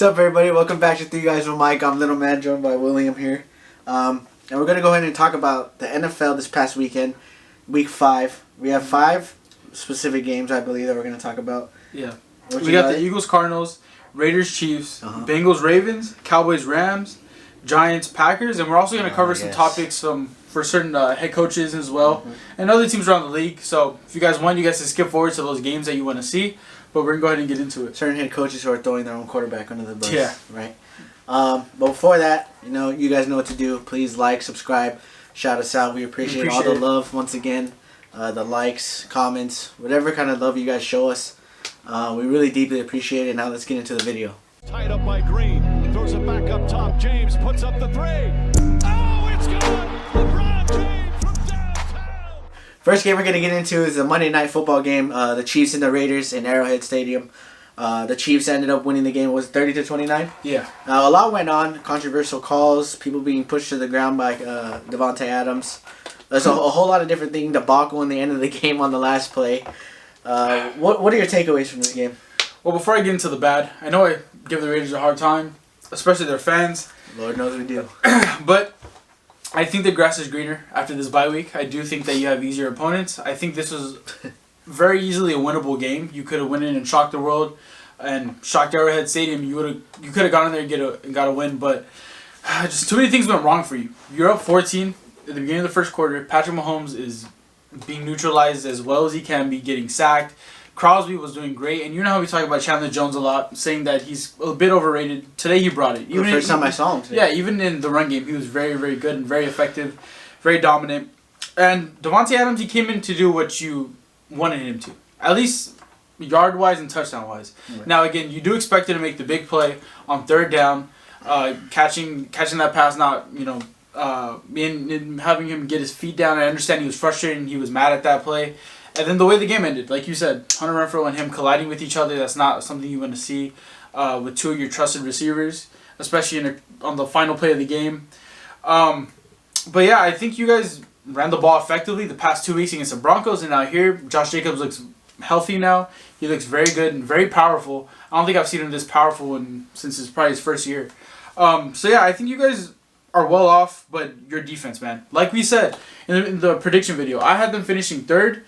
What's up, everybody? Welcome back to Three Guys with Mike. I'm Little Man, joined by William here. And we're going to go ahead and talk about the NFL this past weekend, Week 5. We have 5 specific games, I believe, that we're going to talk about. Yeah. We got the Eagles, Cardinals, Raiders, Chiefs, Bengals, Ravens, Cowboys, Rams, Giants, Packers, and we're also going to cover some topics for certain head coaches as well, and other teams around the league. So if you guys want, you guys can skip forward to those games that you want to see, but we're going to go ahead and get into it. Certain head coaches who are throwing their own quarterback under the bus. Yeah. Right? But before that, you guys know what to do. Please like, subscribe, shout us out. We appreciate all the love once again. The likes, comments, whatever kind of love you guys show us. We really deeply appreciate it. Now let's get into the video. Tied up by Green. Throws it back up top. James puts up the 3. Oh, it's gone! LeBron James from downtown! First game we're going to get into is the Monday Night Football game. The Chiefs and the Raiders in Arrowhead Stadium. The Chiefs ended up winning the game. Was 30-29? Yeah. A lot went on. Controversial calls. People being pushed to the ground by Davante Adams. There's a whole lot of different things. Debacle in the end of the game on the last play. What are your takeaways from this game? Well, before I get into the bad, I know I give the Raiders a hard time, especially their fans. Lord knows we do. But I think the grass is greener after this bye week. I do think that you have easier opponents. I think this was very easily a winnable game. You could have won it and shocked the world and shocked Arrowhead Stadium. You could have gone in there and got a win, but just too many things went wrong for you. You're up 14 at the beginning of the first quarter. Patrick Mahomes is being neutralized as well as he can be, getting sacked. Crosby was doing great, and you know how we talk about Chandler Jones a lot, saying that he's a bit overrated. Today he brought it. Even the first time I saw him today. Yeah, even in the run game, he was very, very good and very effective, very dominant. And Davante Adams, he came in to do what you wanted him to, at least yard-wise and touchdown-wise. Right. Now, again, you do expect him to make the big play on third down, catching that pass, not, and having him get his feet down. I understand he was frustrated and he was mad at that play. And then the way the game ended, like you said, Hunter Renfrow and him colliding with each other, that's not something you want to see with two of your trusted receivers, especially on the final play of the game. But yeah, I think you guys ran the ball effectively the past 2 weeks against the Broncos, and now here, Josh Jacobs looks healthy now. He looks very good and very powerful. I don't think I've seen him this powerful since probably his first year. So yeah, I think you guys are well off, but your defense, man. Like we said in the prediction video, I had them finishing third.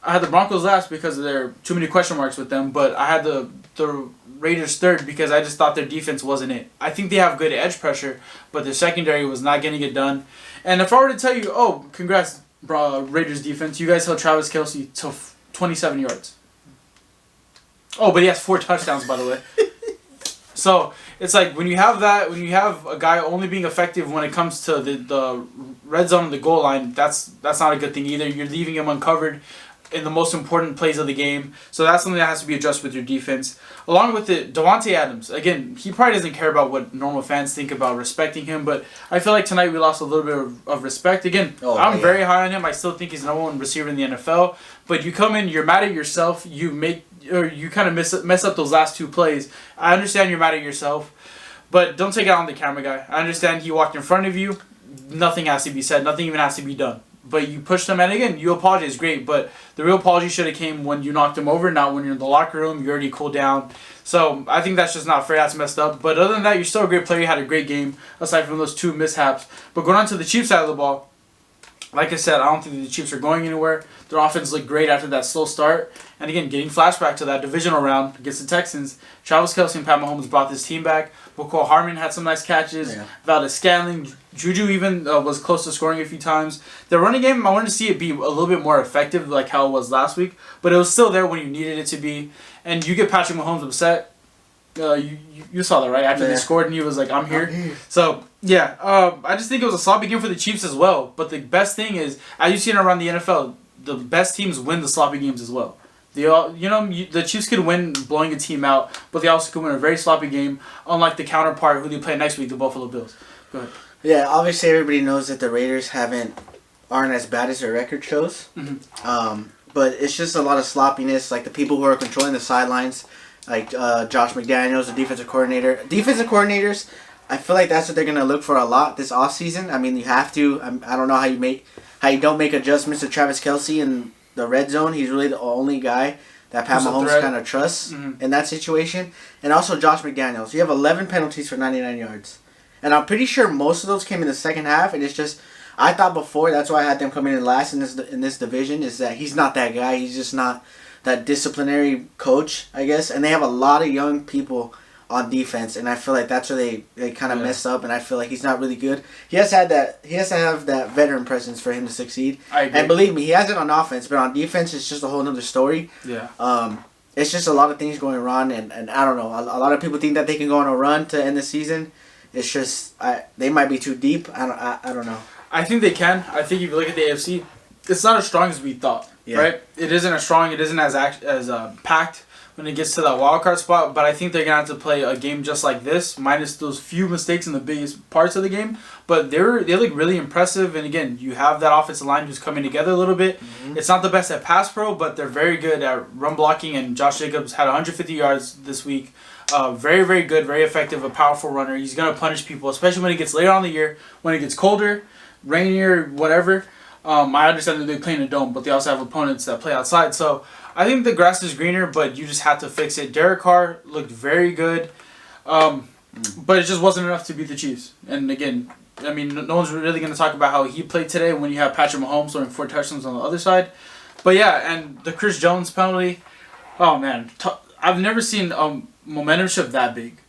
I had the Broncos last because there are too many question marks with them, but I had the Raiders third because I just thought their defense wasn't it. I think they have good edge pressure, but their secondary was not getting it done. And if I were to tell you, oh, congrats, Raiders defense, you guys held Travis Kelce to 27 yards. Oh, but he has 4 touchdowns, by the way. So it's like when you have a guy only being effective when it comes to the red zone and the goal line, that's not a good thing either. You're leaving him uncovered in the most important plays of the game. So that's something that has to be addressed with your defense. Along with it, Davante Adams, again, he probably doesn't care about what normal fans think about respecting him, but I feel like tonight we lost a little bit of respect. Again, I'm very high on him. I still think he's the number 1 receiver in the NFL, but you come in, you're mad at yourself, you kind of mess up those last 2 plays. I understand you're mad at yourself, but don't take it on the camera, guy. I understand he walked in front of you. Nothing has to be said. Nothing even has to be done. But you pushed him, and again, you apologize, great, but the real apology should have came when you knocked him over, not when you're in the locker room, you already cooled down. So I think that's just not fair, that's messed up. But other than that, you're still a great player, you had a great game, aside from those 2 mishaps. But going on to the Chiefs side of the ball, like I said, I don't think the Chiefs are going anywhere. Their offense looked great after that slow start. And again, getting flashback to that divisional round against the Texans, Travis Kelce and Pat Mahomes brought this team back. Boko Harmon had some nice catches. Yeah. Valdez-Scantling, Juju even was close to scoring a few times. The running game, I wanted to see it be a little bit more effective like how it was last week. But it was still there when you needed it to be. And you get Patrick Mahomes upset. You saw that, right? After they scored and he was like, I'm here. So, yeah. I just think it was a sloppy game for the Chiefs as well. But the best thing is, as you see it around the NFL, the best teams win the sloppy games as well. The Chiefs could win blowing a team out, but they also could win a very sloppy game, unlike the counterpart who they play next week, the Buffalo Bills. Go ahead. Yeah, obviously everybody knows that the Raiders aren't as bad as their record shows. But it's just a lot of sloppiness. Like the people who are controlling the sidelines, like Josh McDaniels, the defensive coordinator. Defensive coordinators, I feel like that's what they're gonna look for a lot this offseason. I mean, you have to. I don't know how you don't make adjustments to Travis Kelce in the red zone. He's really the only guy that Pat Who's a Mahomes threat. kind of trusts in that situation. And also Josh McDaniels. You have 11 penalties for 99 yards. And I'm pretty sure most of those came in the second half. And it's just, I thought before, that's why I had them coming in last in this division, is that he's not that guy. He's just not that disciplinary coach, I guess. And they have a lot of young people on defense, and I feel like that's where they kind of mess up, and I feel like he's not really good. He has to have that veteran presence for him to succeed. I agree. And believe me, he has it on offense, but on defense, it's just a whole other story. Yeah. It's just a lot of things going wrong, and I don't know. A lot of people think that they can go on a run to end the season. It's just they might be too deep. I don't know. I think they can. I think if you look at the AFC, it's not as strong as we thought. Yeah. Right? It isn't as strong. It isn't as packed when it gets to that wild card spot. But I think they're gonna have to play a game just like this, minus those few mistakes in the biggest parts of the game. But they look really impressive. And again, you have that offensive line who's coming together a little bit. Mm-hmm. It's not the best at pass pro, but they're very good at run blocking. And Josh Jacobs had 150 yards this week. Very, very good, very effective, a powerful runner. He's gonna punish people, especially when it gets later on in the year, when it gets colder, rainier, whatever. I understand that they play in a dome, but they also have opponents that play outside. So I think the grass is greener, but you just have to fix it. Derek Carr looked very good, but it just wasn't enough to beat the Chiefs. And again, I mean, no one's really going to talk about how he played today when you have Patrick Mahomes throwing 4 touchdowns on the other side. But yeah, and the Chris Jones penalty, oh man, I've never seen a momentum shift that big.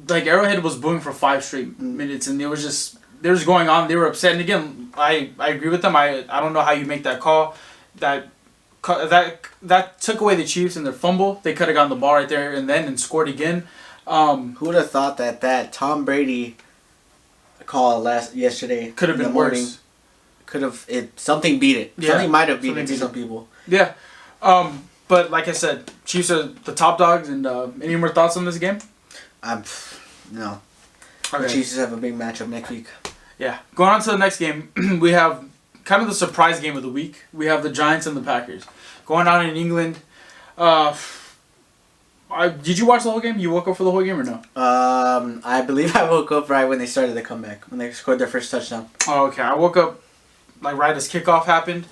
Like Arrowhead was booing for 5 straight minutes, and it was just... They were going on. They were upset. And again, I agree with them. I don't know how you make that call. That took away the Chiefs and their fumble. They could have gotten the ball right there and scored again. Who would have thought that Tom Brady call yesterday could have been worse. Something beat it. Yeah, something might have beat it to some people. Yeah. But like I said, Chiefs are the top dogs. And any more thoughts on this game? No. Okay. The Chiefs have a big matchup next week. Yeah. Going on to the next game, we have kind of the surprise game of the week. We have the Giants and the Packers. Going on in England. Did you watch the whole game? You woke up for the whole game or no? I believe I woke up right when they started the comeback, when they scored their first touchdown. Oh, okay. I woke up like right as kickoff happened.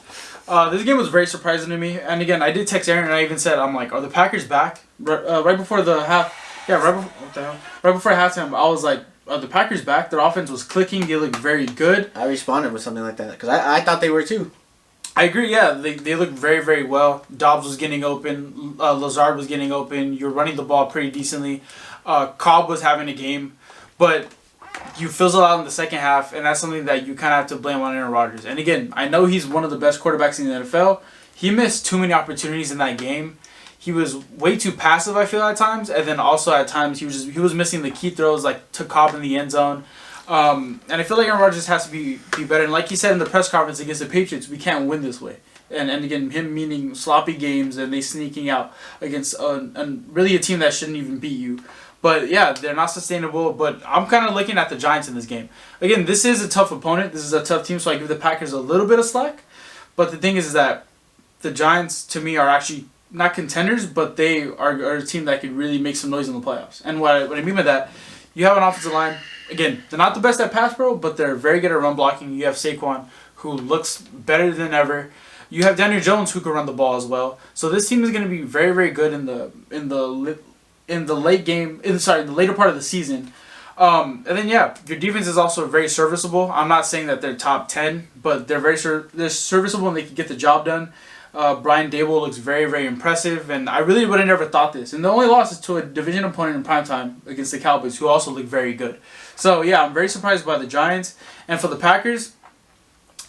This game was very surprising to me. And again, I did text Aaron and I even said, I'm like, are the Packers back? Right before the half. Yeah, right before halftime, I was like, are the Packers back? Their offense was clicking. They looked very good. I responded with something like that because I thought they were too. I agree, yeah. They looked very, very well. Dobbs was getting open. Lazard was getting open. You were running the ball pretty decently. Cobb was having a game. But you fizzle out in the second half, and that's something that you kind of have to blame on Aaron Rodgers. And again, I know he's one of the best quarterbacks in the NFL. He missed too many opportunities in that game. He was way too passive, I feel, at times. And then also at times he was missing the key throws, like to Cobb in the end zone. And I feel like Aaron Rodgers has to be better. And like he said in the press conference against the Patriots, we can't win this way. And again, him meaning sloppy games and they sneaking out against really a team that shouldn't even beat you. But yeah, they're not sustainable. But I'm kind of looking at the Giants in this game. Again, this is a tough opponent. This is a tough team, so I give the Packers a little bit of slack. But the thing is that the Giants, to me, are actually not contenders, but they are a team that could really make some noise in the playoffs. And what I mean by that, you have an offensive line. Again, they're not the best at pass pro, but they're very good at run blocking. You have Saquon, who looks better than ever. You have Daniel Jones, who can run the ball as well. So this team is going to be very, very good in the late game. In the later part of the season. And then yeah, your defense is also very serviceable. I'm not saying that they're top 10, but they're they're serviceable and they can get the job done. Brian Dable looks very, very impressive, and I really would have never thought this. And the only loss is to a division opponent in primetime against the Cowboys, who also look very good. So, yeah, I'm very surprised by the Giants. And for the Packers,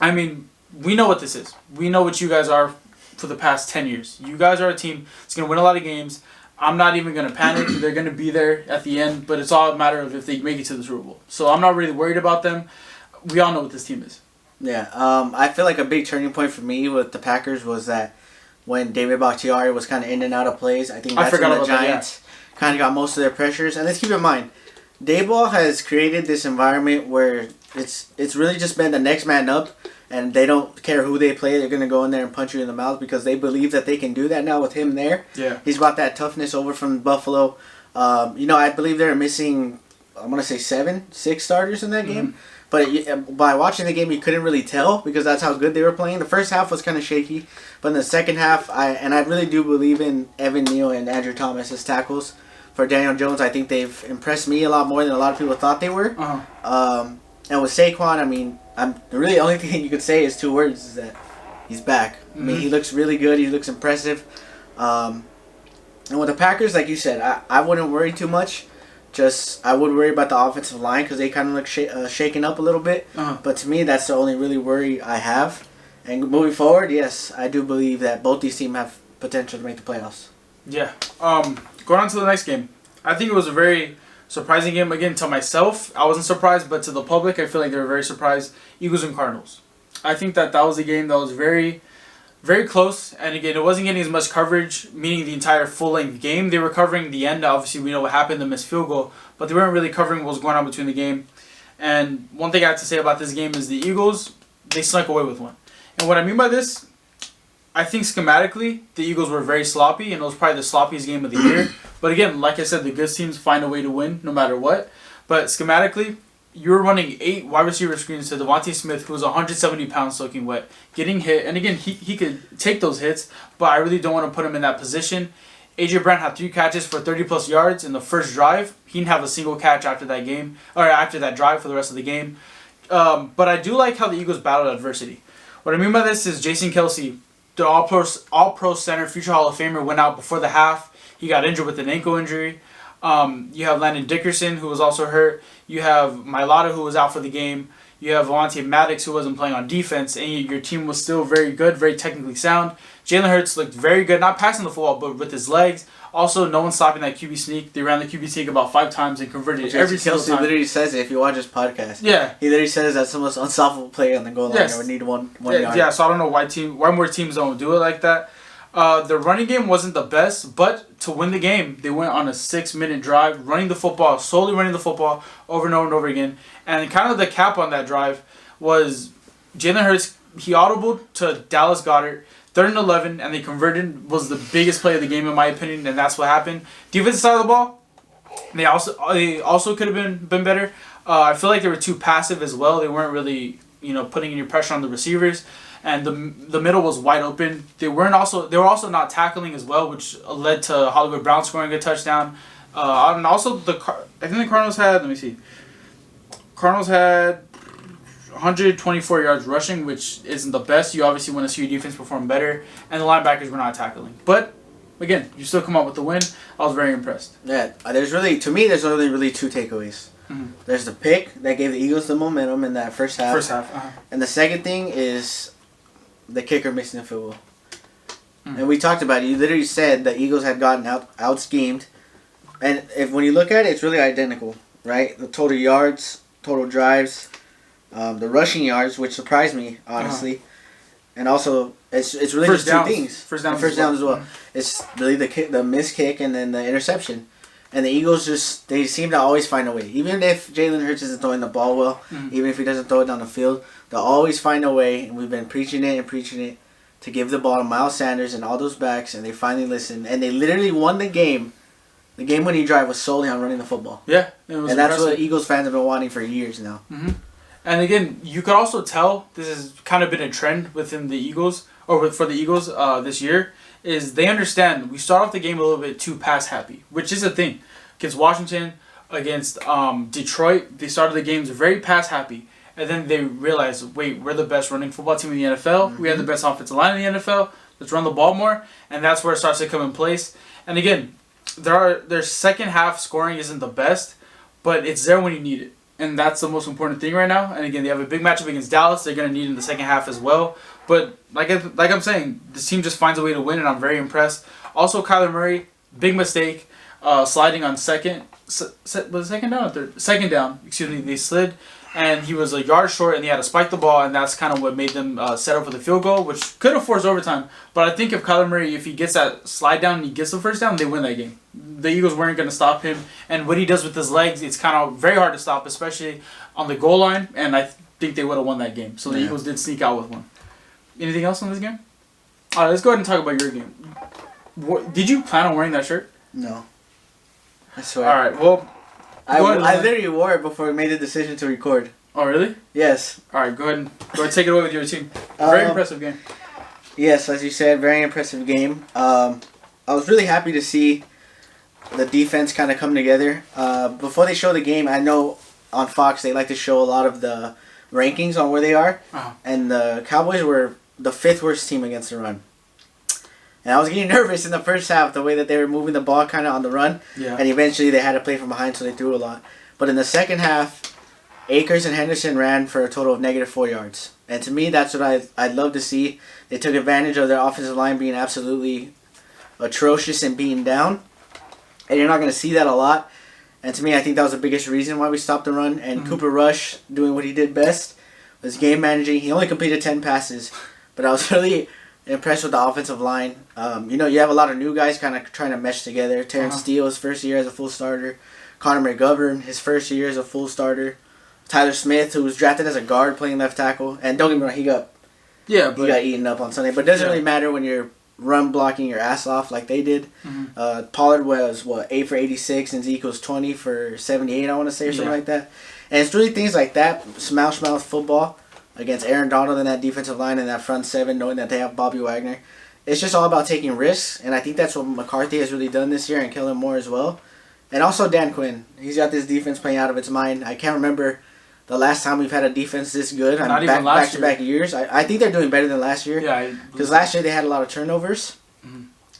I mean, we know what this is. We know what you guys are for the past 10 years. You guys are a team that's going to win a lot of games. I'm not even going to panic. They're going to be there at the end, but it's all a matter of if they make it to the Super Bowl. So I'm not really worried about them. We all know what this team is. Yeah, I feel like a big turning point for me with the Packers was that when David Bakhtiari was kind of in and out of plays. I think that's when the Giants kind of got most of their pressures. And let's keep in mind, Daboll has created this environment where it's really just been the next man up, and they don't care who they play. They're going to go in there and punch you in the mouth because they believe that they can do that now with him there. Yeah, he's brought that toughness over from Buffalo. I believe they're missing, I'm going to say 6 starters in that game. But by watching the game, you couldn't really tell because that's how good they were playing. The first half was kind of shaky, but in the second half, I really do believe in Evan Neal and Andrew Thomas as tackles. For Daniel Jones, I think they've impressed me a lot more than a lot of people thought they were. And with Saquon, I mean, the really only thing you could say is 2 words, is that he's back. I mean, he looks really good. He looks impressive. And with the Packers, like you said, I wouldn't worry too much. I would worry about the offensive line because they kind of look shaken up a little bit. But to me, that's the only really worry I have. And moving forward, yes, I do believe that both these teams have potential to make the playoffs. Yeah. Going on to the next game. I think it was a very surprising game. Again, to myself, I wasn't surprised, but to the public, I feel like they were very surprised. Eagles and Cardinals. I think that was a game that was very, very close. And again, it wasn't getting as much coverage, meaning the entire full-length game. They were covering the end. Obviously, we know what happened, the missed field goal. But they weren't really covering what was going on between the game. And one thing I have to say about this game is the Eagles, they snuck away with one. And what I mean by this, I think schematically, the Eagles were very sloppy, and it was probably the sloppiest game of the year. But again, like I said, the good teams find a way to win no matter what. But schematically, you were running 8 wide receiver screens to Devontae Smith, who was 170 pounds soaking wet, getting hit. And again, he could take those hits, but I really don't want to put him in that position. A.J. Brown had 3 catches for 30-plus yards in the first drive. He didn't have a single catch after that game, or after that drive for the rest of the game. But I do like how the Eagles battled adversity. What I mean by this is Jason Kelce, the all-pro center, future Hall of Famer, went out before the half. He got injured with an ankle injury. You have Landon Dickerson, who was also hurt. You have Mailata, who was out for the game. You have Volante Maddox, who wasn't playing on defense. And your team was still very good, very technically sound. Jalen Hurts looked very good, not passing the football, but with his legs. Also, no one stopping that QB sneak. They ran the QB sneak about 5 times and converted it every single time. He literally says it if you watch his podcast. Yeah. He literally says that's the most unstoppable play on the goal line. Yes. I would need one yard. Yeah, so I don't know why more teams don't do it like that. The running game wasn't the best, but to win the game, they went on a 6-minute drive, solely running the football over and over and over again. And kind of the cap on that drive was Jalen Hurts, he audibled to Dallas Goedert, 3rd and 11, and they converted, was the biggest play of the game in my opinion, and that's what happened. Defensive side of the ball, they also could have been better. I feel like they were too passive as well. They weren't really, putting any pressure on the receivers. And the middle was wide open. They were also not tackling as well, which led to Hollywood Brown scoring a touchdown. And also I think the Cardinals had 124 yards rushing, which isn't the best. You obviously want to see your defense perform better, and the linebackers were not tackling. But again, you still come out with the win. I was very impressed. Yeah, there's only really 2 takeaways. There's the pick that gave the Eagles the momentum in that first half. And the second thing is the kicker missing the field goal. And we talked about it. You literally said the Eagles had gotten out schemed, and when you look at it, it's really identical, right? The total yards, total drives, the rushing yards, which surprised me honestly, and also it's really first just 2 things. First downs as well. It's really the missed kick and then the interception. And the Eagles they seem to always find a way. Even if Jalen Hurts isn't throwing the ball well, even if he doesn't throw it down the field, they'll always find a way. And we've been preaching it to give the ball to Miles Sanders and all those backs, and they finally listened. And they literally won the game. The game-winning drive was solely on running the football. Yeah, it was. And that's what Eagles fans have been wanting for years now. And again, you could also tell this has kind of been a trend within the Eagles, for the Eagles this year, is they understand we start off the game a little bit too pass happy, which is a thing. Against Washington, against Detroit, they started the games very pass happy. And then they realized, wait, we're the best running football team in the NFL. We have the best offensive line in the NFL. Let's run the ball more. And that's where it starts to come in place. And again, their second half scoring isn't the best, but it's there when you need it. And that's the most important thing right now. And again, they have a big matchup against Dallas. They're going to need it in the second half as well. But like I'm saying, this team just finds a way to win, and I'm very impressed. Also, Kyler Murray, big mistake, sliding on second. Was it second down or third? Second down. Excuse me. They slid, and he was a yard short, and he had to spike the ball, and that's kind of what made them set up for the field goal, which could have forced overtime. But I think if Kyler Murray, if he gets that slide down and he gets the first down, they win that game. The Eagles weren't going to stop him, and what he does with his legs, it's kind of very hard to stop, especially on the goal line, and I think they would have won that game. So the Eagles did sneak out with one. Anything else on this game? All right, let's go ahead and talk about your game. Did you plan on wearing that shirt? No. I swear. All right, well... I literally wore it before we made the decision to record. Oh, really? Yes. All right, go ahead and take it away with your team. Very impressive game. Yes, as you said, very impressive game. I was really happy to see the defense kind of come together. Before they show the game, I know on Fox they like to show a lot of the rankings on where they are. Uh-huh. And the Cowboys were the 5th worst team against the run. And I was getting nervous in the first half, the way that they were moving the ball kind of on the run. Yeah. And eventually they had to play from behind, so they threw a lot. But in the second half, Akers and Henderson ran for a total of -4 yards. And to me, that's what I'd love to see. They took advantage of their offensive line being absolutely atrocious and being down. And you're not going to see that a lot. And to me, I think that was the biggest reason why we stopped the run. And Cooper Rush, doing what he did best, was game managing. He only completed 10 passes. But I was really impressed with the offensive line. You have a lot of new guys kind of trying to mesh together. Terrence Steele, his first year as a full starter. Connor McGovern, his first year as a full starter. Tyler Smith, who was drafted as a guard playing left tackle. And don't get me wrong, he got eaten up on Sunday. But it doesn't really matter when you're run blocking your ass off like they did. Pollard was, 8 for 86, and Zeke was 20 for 78, I want to say, or something like that. And it's really things like that, smash mouth football against Aaron Donald and that defensive line and that front seven, knowing that they have Bobby Wagner. It's just all about taking risks, and I think that's what McCarthy has really done this year, and Kellen Moore as well. And also Dan Quinn. He's got this defense playing out of its mind. I can't remember the last time we've had a defense this good. Not even last back-to-back years. I think they're doing better than last year. Yeah. Because last year they had a lot of turnovers.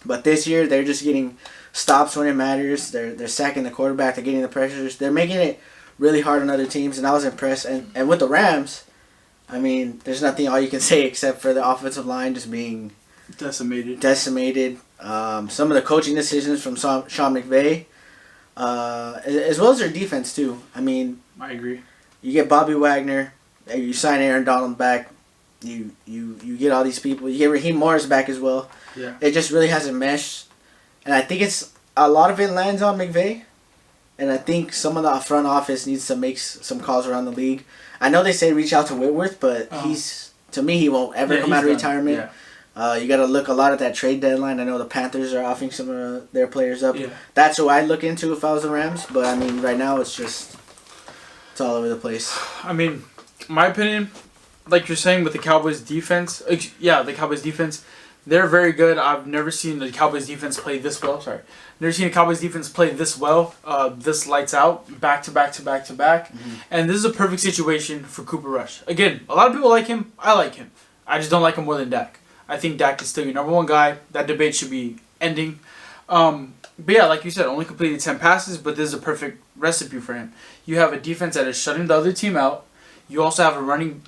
But this year they're just getting stops when it matters. They're sacking the quarterback. They're getting the pressures. They're making it really hard on other teams, and I was impressed. And with the Rams, I mean, there's nothing all you can say except for the offensive line just being decimated. Some of the coaching decisions from Sean McVay, as well as their defense too. I mean, I agree. You get Bobby Wagner, you sign Aaron Donald back, you get all these people. You get Raheem Morris back as well. Yeah. It just really hasn't meshed, and I think it's a lot of it lands on McVay, and I think some of the front office needs to make some calls around the league. I know they say reach out to Whitworth, but to me he won't ever come out of retirement. Yeah. You got to look a lot at that trade deadline. I know the Panthers are offering some of their players up. Yeah. That's what I'd look into if I was the Rams. But I mean, right now it's all over the place. I mean, my opinion, like you're saying with the Cowboys defense, the Cowboys defense, they're very good. I've never seen the Cowboys defense play this well. Never seen a Cowboys defense play this well. This lights out, back to back. And this is a perfect situation for Cooper Rush. Again, a lot of people like him. I like him. I just don't like him more than Dak. I think Dak is still your number one guy. That debate should be ending. But yeah, like you said, only completed 10 passes, but this is a perfect recipe for him. You have a defense that is shutting the other team out. You also have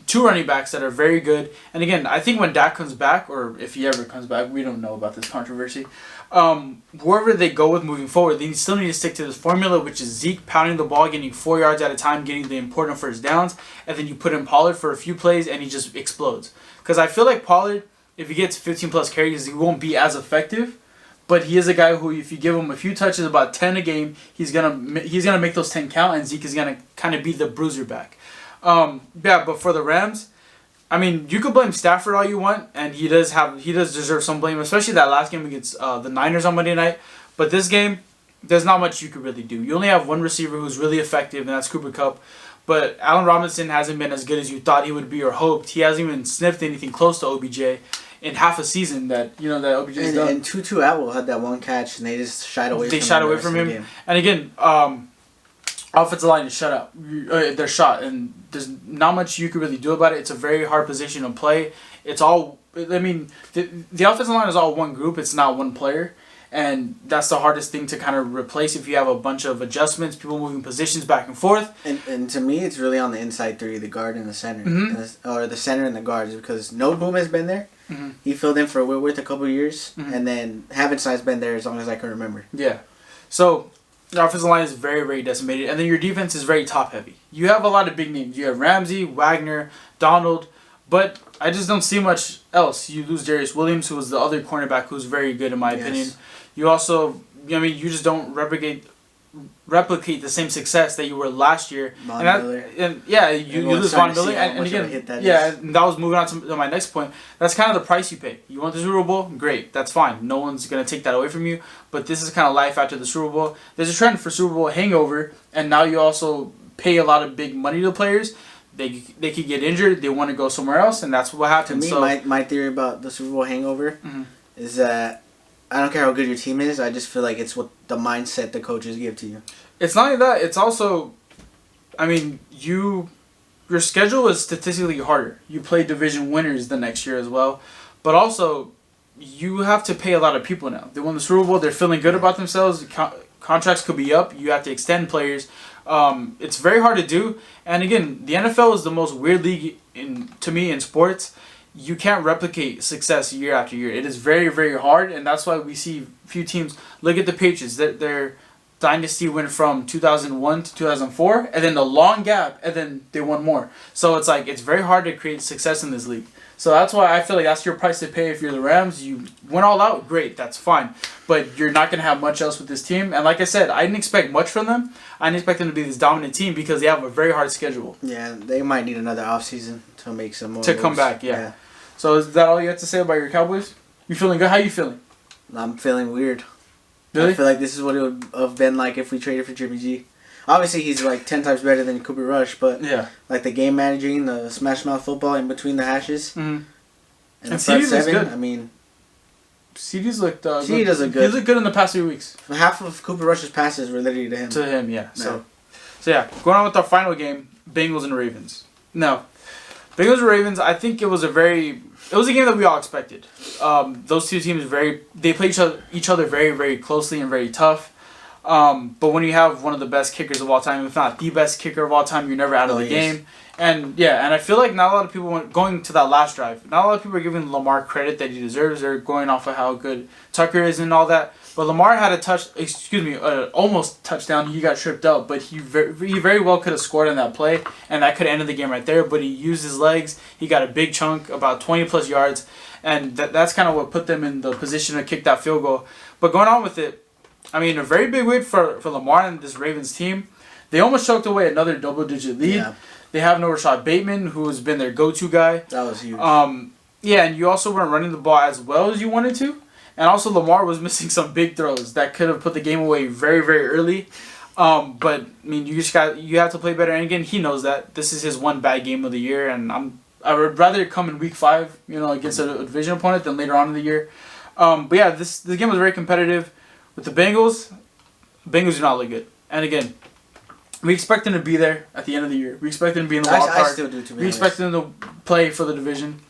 two running backs that are very good. And again, I think when Dak comes back, or if he ever comes back, we don't know about this controversy. Whoever they go with moving forward, they still need to stick to this formula, which is Zeke pounding the ball, getting 4 yards at a time, getting the important first downs, and then you put in Pollard for a few plays, and he just explodes. Because I feel like Pollard, if he gets 15-plus carries, he won't be as effective. But he is a guy who, if you give him a few touches, about 10 a game, he's gonna make those 10 count, and Zeke is gonna kind of be the bruiser back. But for the Rams, I mean, you could blame Stafford all you want, and he does deserve some blame, especially that last game against the Niners on Monday night. But this game, there's not much you could really do. You only have one receiver who's really effective, and that's Cooper Kupp. But Allen Robinson hasn't been as good as you thought he would be or hoped. He hasn't even sniffed anything close to OBJ in half a season that OBJ's done. And Tutu Atwell had that one catch, and they just shied away from him. And again, offensive line is shut out. They're shot, and there's not much you can really do about it. It's a very hard position to play. It's all, I mean, the offensive line is all one group. It's not one player. And that's the hardest thing to kind of replace if you have a bunch of adjustments, people moving positions back and forth. And to me, it's really on the inside three, the guard and the center. Or the center and the guards, because No Boom has been there. He filled in for Whitworth a couple of years. And then Havenside's been there as long as I can remember. Yeah. So the offensive line is very, very decimated. And then your defense is very top-heavy. You have a lot of big names. You have Ramsey, Wagner, Donald. But I just don't see much else. You lose Darius Williams, who was the other cornerback who's very good in my opinion. You also, you just don't replicate the same success that you were last year. You lose Von Miller. And again, and that was moving on to my next point. That's kind of the price you pay. You want the Super Bowl? Great. That's fine. No one's going to take that away from you. But this is kind of life after the Super Bowl. There's a trend for Super Bowl hangover, and now you also pay a lot of big money to players. they could get injured. They want to go somewhere else, and that's what happened. To me, my theory about the Super Bowl hangover is that I don't care how good your team is. I just feel like it's what the mindset the coaches give to you. It's not only that. It's also, I mean, your schedule is statistically harder. You play division winners the next year as well, but also you have to pay a lot of people now. They won the Super Bowl. They're feeling good about themselves. Contracts could be up. You have to extend players. It's very hard to do. And again, the NFL is the most weird league to me in sports. You can't replicate success year after year. It is very, very hard, and that's why we see few teams. Look at the Patriots. Their dynasty went from 2001 to 2004, and then the long gap, and then they won more. So it's like it's very hard to create success in this league. So that's why I feel like that's your price to pay if you're the Rams. You went all out, great, that's fine. But you're not going to have much else with this team. And like I said, I didn't expect much from them. I didn't expect them to be this dominant team because they have a very hard schedule. Yeah, they might need another offseason to make some more to moves. come back, yeah. So is that all you have to say about your Cowboys? You feeling good? How you feeling? I'm feeling weird. Really? I feel like this is what it would have been like if we traded for Jimmy G. Obviously, he's like 10 times better than Cooper Rush, but like the game managing, the smash mouth football in between the hashes, and the front seven. Good. I mean, CD's looked. CD does look good. He looked good in the past few weeks. Half of Cooper Rush's passes were literally to him. To him, yeah. So yeah, going on with our final game, Bengals and Ravens. No, Bengals and Ravens. I think it was a game that we all expected. Those two teams they play each other very, very closely and very tough. But when you have one of the best kickers of all time, if not the best kicker of all time, you're never out of the game. And I feel like not a lot of people going to that last drive. Not a lot of people are giving Lamar credit that he deserves. They're going off of how good Tucker is and all that. But Lamar had almost touchdown. He got tripped up, but he very well could have scored on that play, and that could have ended the game right there. But he used his legs. He got a big chunk, about 20 plus yards, and that's kind of what put them in the position to kick that field goal. But going on with it, I mean, a very big win for Lamar and this Ravens team. They almost choked away another double-digit lead. Yeah. They have no Rashad Bateman, who has been their go-to guy. That was huge. And you also weren't running the ball as well as you wanted to. And also Lamar was missing some big throws that could have put the game away very, very early. But I mean, you have to play better. And again, he knows that this is his one bad game of the year. And I would rather come in week 5, against a division opponent than later on in the year. But yeah, this game was very competitive. With the Bengals do not look good. And again, we expect them to be there at the end of the year. We expect them to be in the wild card. I still do, to be honest. We expect them to play for the division.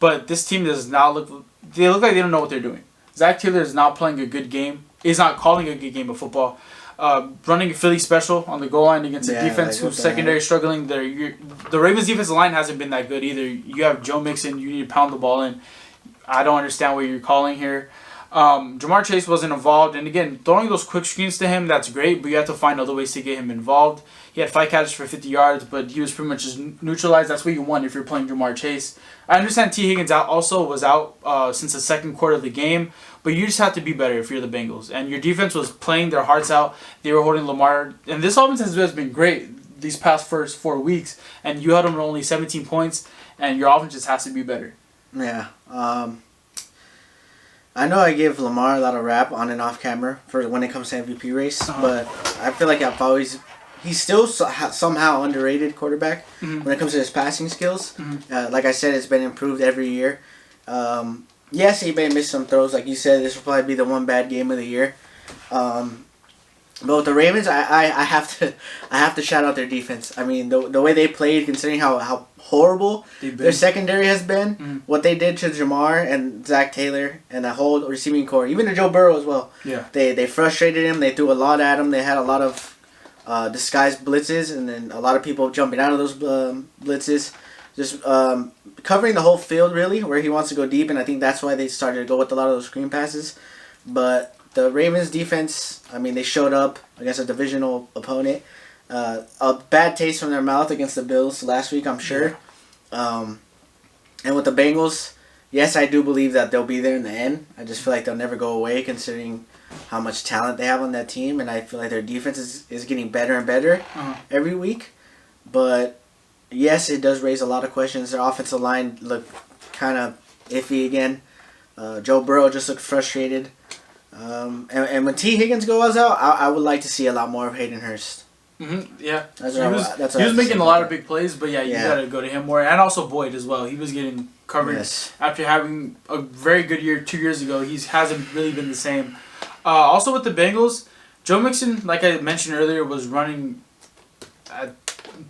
But this team does not look... They look like they don't know what they're doing. Zach Taylor is not playing a good game. He's not calling a good game of football. Running a Philly special on the goal line against a defense who's secondary struggling. The Ravens defensive line hasn't been that good either. You have Joe Mixon. You need to pound the ball in. I don't understand what you're calling here. Jamar Chase wasn't involved, and again, throwing those quick screens to him, that's great, but you have to find other ways to get him involved. He had 5 catches for 50 yards, but he was pretty much just neutralized. That's what you want if you're playing Jamar Chase. I understand T. Higgins was out since the second quarter of the game, but you just have to be better if you're the Bengals. And your defense was playing their hearts out. They were holding Lamar, and this offense has been great these past first 4 weeks, and you held them to only 17 points, and your offense just has to be better. Yeah, I know I give Lamar a lot of rap on and off camera for when it comes to MVP race, but I feel like he's still somehow underrated quarterback when it comes to his passing skills. Like I said, it's been improved every year. Yes, he may miss some throws, like you said. This will probably be the one bad game of the year. But with the Ravens, I have to shout out their defense. I mean, the way they played, considering how horrible their secondary has been, what they did to Jamar and Zach Taylor and the whole receiving core, even to Joe Burrow as well. Yeah, they frustrated him. They threw a lot at him. They had a lot of disguised blitzes, and then a lot of people jumping out of those blitzes, just covering the whole field really, where he wants to go deep. And I think that's why they started to go with a lot of those screen passes, but. The Ravens defense, I mean, they showed up against a divisional opponent. A bad taste from their mouth against the Bills last week, I'm sure. Yeah. And with the Bengals, yes, I do believe that they'll be there in the end. I just feel like they'll never go away considering how much talent they have on that team. And I feel like their defense is getting better and better every week. But, yes, it does raise a lot of questions. Their offensive line looked kind of iffy again. Joe Burrow just looked frustrated. And when T. Higgins goes out, I would like to see a lot more of Hayden Hurst. Yeah, That's he was making a lot of big plays, but you gotta go to him more, and also Boyd as well. He was getting covered after having a very good year 2 years ago. He hasn't really been the same. Also with the Bengals, Joe Mixon, like I mentioned earlier, was running at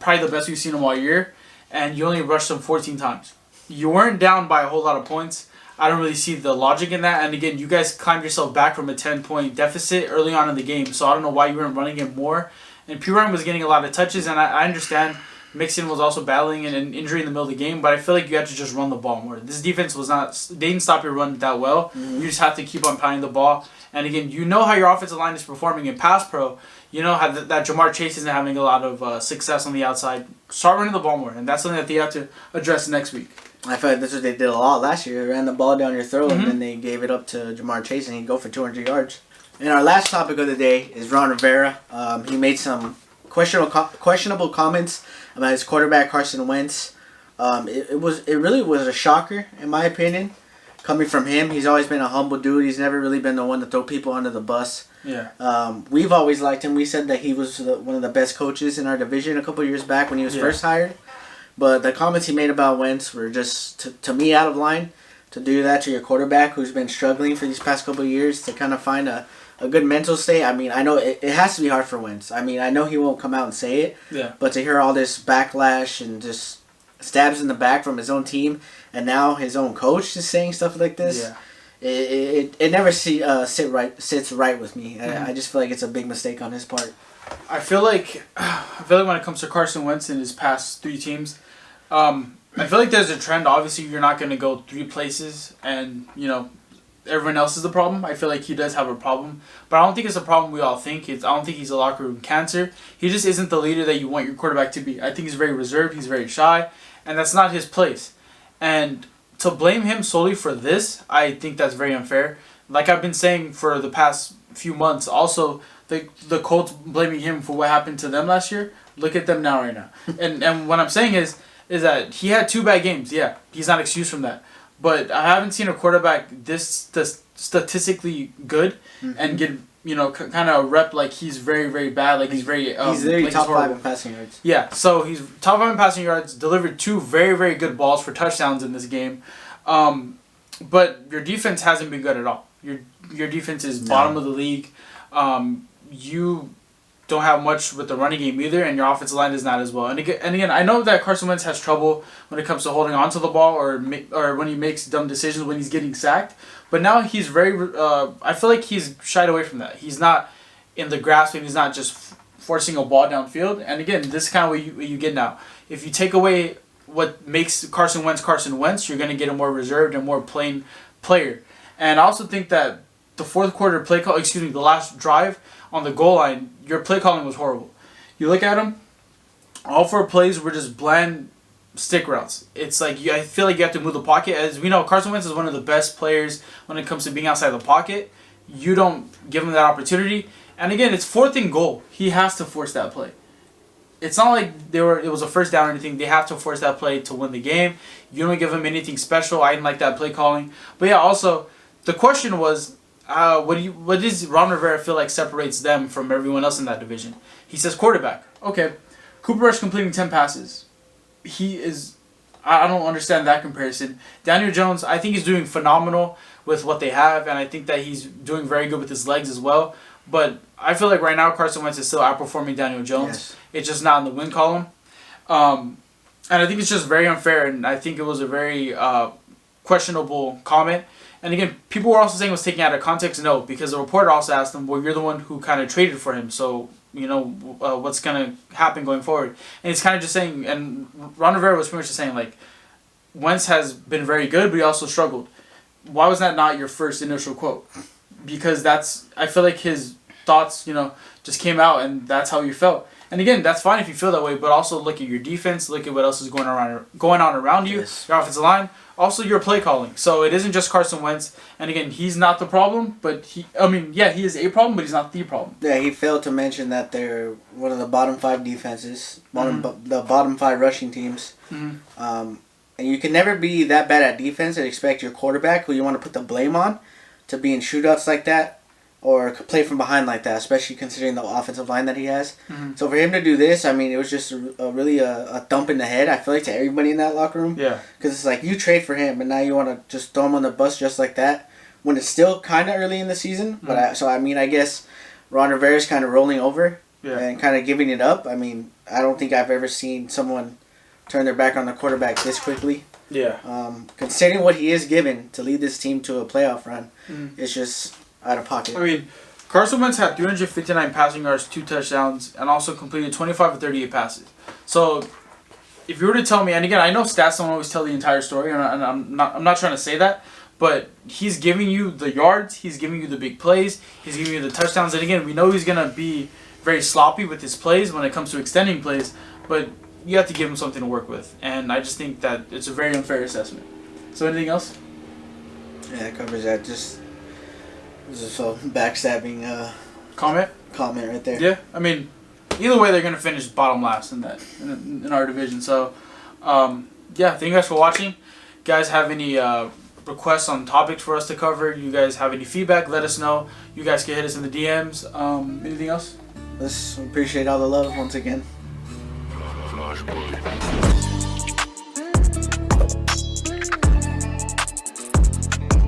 probably the best we've seen him all year, and you only rushed him 14 times. You weren't down by a whole lot of points. I don't really see the logic in that. And again, you guys climbed yourself back from a 10-point deficit early on in the game, so I don't know why you weren't running it more. And Pirine was getting a lot of touches, and I understand Mixon was also battling an injury in the middle of the game, but I feel like you had to just run the ball more. This defense they didn't stop your run that well. You just have to keep on pounding the ball. And again, you know how your offensive line is performing in pass pro. You know how that Jamar Chase isn't having a lot of success on the outside. Start running the ball more, and that's something that they have to address next week. I feel like that's what they did a lot last year. They ran the ball down your throat, and then they gave it up to Jamar Chase, and he'd go for 200 yards. And our last topic of the day is Ron Rivera. He made some questionable comments about his quarterback Carson Wentz. It really was a shocker in my opinion, coming from him. He's always been a humble dude. He's never really been the one to throw people under the bus. Yeah. We've always liked him. We said that he was one of the best coaches in our division a couple years back when he was first hired. But the comments he made about Wentz were just to me out of line. To do that to your quarterback who's been struggling for these past couple of years, to kind of find a good mental state. I mean, I know it has to be hard for Wentz. I mean, I know he won't come out and say it. Yeah. But to hear all this backlash and just stabs in the back from his own team, and now his own coach is saying stuff like this, it never sits right with me. I just feel like it's a big mistake on his part. I feel like when it comes to Carson Wentz and his past 3 teams, I feel like there's a trend. Obviously, you're not going to go 3 places and, everyone else is the problem. I feel like he does have a problem. But I don't think it's a problem we all think. I don't think he's a locker room cancer. He just isn't the leader that you want your quarterback to be. I think he's very reserved. He's very shy. And that's not his place. And to blame him solely for this, I think that's very unfair. Like I've been saying for the past few months, also, the Colts blaming him for what happened to them last year. Look at them now right now. And what I'm saying is that he had 2 bad games. Yeah, he's not excused from that. But I haven't seen a quarterback this statistically good and get kind of a rep like he's very, very bad. Like he's very he's literally top 5 in passing yards. Yeah, so he's top 5 in passing yards. Delivered 2 very, very good balls for touchdowns in this game. But your defense hasn't been good at all. Your defense is bottom of the league. You don't have much with the running game either, and your offensive line is not as well. And again, I know that Carson Wentz has trouble when it comes to holding onto the ball or when he makes dumb decisions when he's getting sacked. But now he's very. I feel like he's shied away from that. He's not in the grasping. He's not just forcing a ball downfield. And again, this is kind of what you get now. If you take away what makes Carson Wentz, you're going to get a more reserved and more plain player. And I also think that the fourth quarter the last drive on the goal line, your play calling was horrible. You look at them, all 4 plays were just bland stick routes. It's like I feel like you have to move the pocket. As we know, Carson Wentz is one of the best players when it comes to being outside the pocket. You don't give him that opportunity. And again, it's 4th and goal. He has to force that play. It's not like it was a first down or anything. They have to force that play to win the game. You don't give him anything special. I didn't like that play calling. But yeah, also, the question was, what does Ron Rivera feel like separates them from everyone else in that division? He says quarterback. Okay, Cooper Rush completing 10 passes. I don't understand that comparison. Daniel Jones, I think he's doing phenomenal with what they have, and I think that he's doing very good with his legs as well. But I feel like right now Carson Wentz is still outperforming Daniel Jones. Yes. It's just not in the win column. And I think it's just very unfair, and I think it was a very questionable comment. And again, people were also saying it was taken out of context. No, because the reporter also asked him, well, you're the one who kind of traded for him, so, what's going to happen going forward? And he's kind of just saying, and Ron Rivera was pretty much just saying, like, Wentz has been very good, but he also struggled. Why was that not your first initial quote? Because I feel like his thoughts, just came out, and that's how you felt. And again, that's fine if you feel that way, but also look at your defense, look at what else is going on around you, your offensive line, also your play calling. So it isn't just Carson Wentz. And again, he's not the problem, but he is a problem, but he's not the problem. Yeah, he failed to mention that they're one of the bottom 5 defenses, the bottom 5 rushing teams. And you can never be that bad at defense and expect your quarterback, who you want to put the blame on, to be in shootouts like that. or play from behind like that, especially considering the offensive line that he has. Mm-hmm. So for him to do this, I mean, it was just really a thump in the head, I feel like, to everybody in that locker room. Yeah. Because it's like, you trade for him, and now you want to just throw him on the bus just like that, when it's still kind of early in the season. Mm-hmm. But I guess Ron Rivera's kind of rolling over and kind of giving it up. I mean, I don't think I've ever seen someone turn their back on the quarterback this quickly. Yeah. Considering what he is given to lead this team to a playoff run, it's just out of pocket. I mean, Carson Wentz had 359 passing yards, 2 touchdowns, and also completed 25 of 38 passes. So, if you were to tell me, and again, I know stats don't always tell the entire story, and I'm not trying to say that, but he's giving you the yards, he's giving you the big plays, he's giving you the touchdowns, and again, we know he's going to be very sloppy with his plays when it comes to extending plays, but you have to give him something to work with, and I just think that it's a very unfair assessment. So, anything else? Yeah, that covers that. Just a backstabbing Comment right there. Yeah, I mean, either way, they're gonna finish bottom last in our division. So, yeah, thank you guys for watching. You guys have any requests on topics for us to cover? You guys have any feedback? Let us know. You guys can hit us in the DMs. Anything else? Let's appreciate all the love once again. Flash boy.